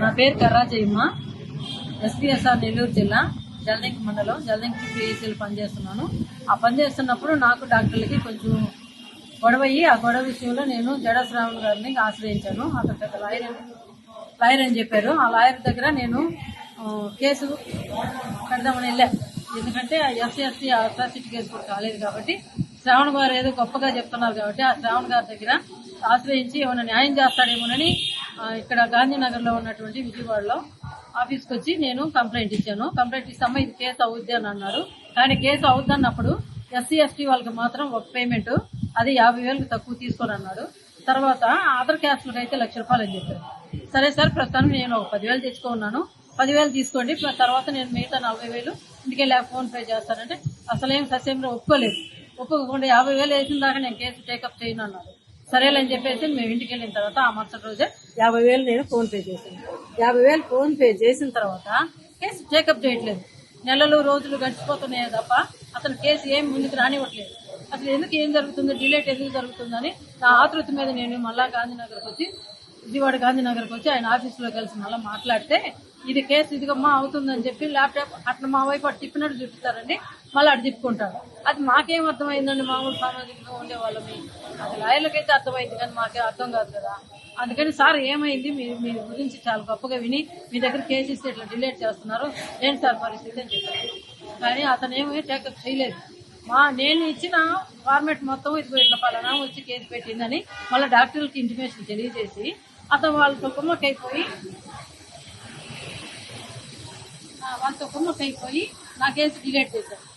నా పేరు కర్రాజయ్యమ్మ. ఎస్పీఎస్ఆర్ నెల్లూరు జిల్లా జలదంకి మండలం జలదంకి పిఎస్సీలు పనిచేస్తున్నాను. ఆ పనిచేస్తున్నప్పుడు నాకు డాక్టర్లకి కొంచెం గొడవయ్యి ఆ గొడవ విషయంలో నేను జడ శ్రావణ్ గారిని ఆశ్రయించాను. అతను పెద్ద లాయర్ అని చెప్పారు. ఆ లాయర్ దగ్గర నేను కేసు పెడదామని వెళ్ళా. ఎందుకంటే ఎస్సీ ఎస్టీ అట్రాసిటీ కేసు కూడా కాలేదు కాబట్టి శ్రావణ్ గారు ఏదో గొప్పగా చెప్తున్నారు కాబట్టి ఆ శ్రావణ్ గారి దగ్గర ఆశ్రయించి ఏమైనా న్యాయం చేస్తాడేమోనని ఇక్కడ గాంధీనగర్లో ఉన్నటువంటి విజయవాడలో ఆఫీస్కి వచ్చి నేను కంప్లైంట్ ఇచ్చాను. కంప్లైంట్ ఇస్తామా ఇది కేసు అవుద్ది అని అన్నారు. కానీ కేసు అవుద్ది అన్నప్పుడు ఎస్సీ ఎస్టీ వాళ్ళకి మాత్రం ఒక పేమెంట్ అది 50,000 తక్కువ తీసుకొని అన్నాడు. తర్వాత అదర్ క్యాస్ట్లకు అయితే ₹1,00,000 అని చెప్పారు. సరే సార్ ప్రస్తుతానికి నేను ఒక 10,000 తెచ్చుకున్నాను, 10,000 తీసుకోండి, తర్వాత నేను మిగతా 40,000 ఇంటికెళ్ళి ఫోన్ పే చేస్తానంటే అసలేం ససేమిలో ఒప్పుకోలేదు. ఒప్పుకోకుండా 50,000 వేసిన దాకా నేను కేసు టేకప్ చేయను అన్నారు. సరేలేని చెప్పేసి మేము ఇంటికి వెళ్ళిన తర్వాత ఆ మరుసటి రోజే 50,000 నేను ఫోన్ పే చేశాను. 50,000 ఫోన్ పే చేసిన తర్వాత కేసు టేకప్ చేయట్లేదు. నెలలు రోజులు గడిచిపోతున్నాయే తప్ప అతను కేసు ఏం ముందుకు రానివ్వట్లేదు. అసలు ఎందుకు ఏం జరుగుతుంది, డిలేట్ ఎందుకు జరుగుతుందని నా ఆతృత మీద నేను మళ్ళా విజయవాడ గాంధీనగర్కి వచ్చి ఆయన ఆఫీసులో కలిసి మళ్ళీ మాట్లాడితే ఇది కేసు ఇదిగమ్మా అవుతుందని చెప్పి ల్యాప్టాప్ అట్లా మా వైపు అటు తిప్పినట్టు చూపిస్తారండి, మళ్ళీ అటు తిప్పుకుంటారు. అది మాకేం అర్థమైందండి, మామూలు సామాజికంగా ఉండేవాళ్ళని. అది లాయర్లకైతే అర్థమైంది కానీ మాకే అర్థం కాదు కదా. అందుకని సార్ ఏమైంది, మీ గురించి చాలా గొప్పగా విని మీ దగ్గర కేసు ఇస్తే ఇట్లా డిలేట్ చేస్తున్నారు, ఏంటి సార్ పరిస్థితి అని చెప్పారు. కానీ అతను ఏమీ టేకప్ చేయలేదు. నేను ఇచ్చిన ఫార్మేట్ మొత్తం ఇట్లా పలానా వచ్చి కేసు పెట్టిందని మళ్ళీ డాక్టర్లకి ఇంటిమేషన్ తెలియజేసి అతను వాళ్ళతో కుమ్మకైపోయి నా కేసు డిలేట్ చేశారు.